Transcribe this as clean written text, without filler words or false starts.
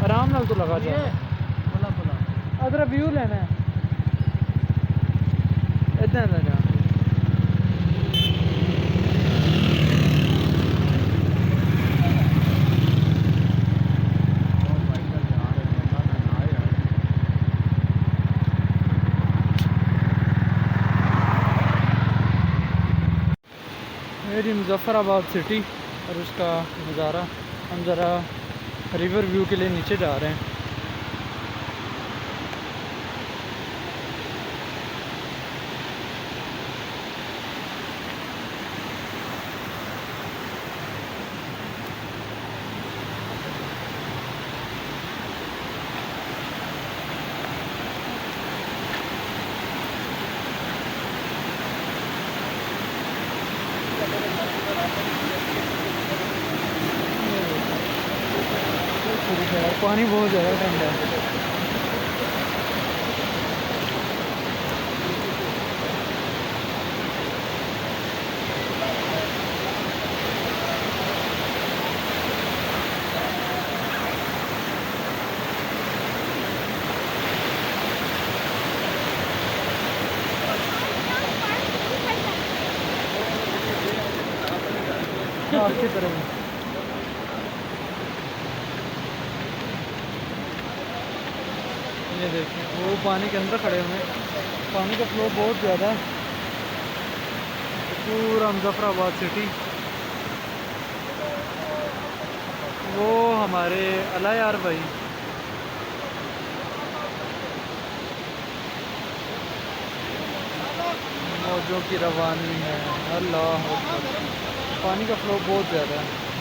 आराम नाल तो लगा जा अदर व्यू लेना है इतना ना जा मेरी मुजफ्फराबाद सिटी और उसका नज़ारा। हम ज़रा रिवर व्यू के लिए नीचे जा रहे हैं। पानी बहुत ज़्यादा ठंडा है। अच्छी तरह ये देखें वो पानी के अंदर खड़े हुए हैं। पानी का फ्लो बहुत ज़्यादा है। पूरा मुजफ्फराबाद सिटी वो हमारे अला यार भाई मौजों की रवानी है। अल्लाह अकबर। पानी का फ्लो बहुत ज़्यादा है।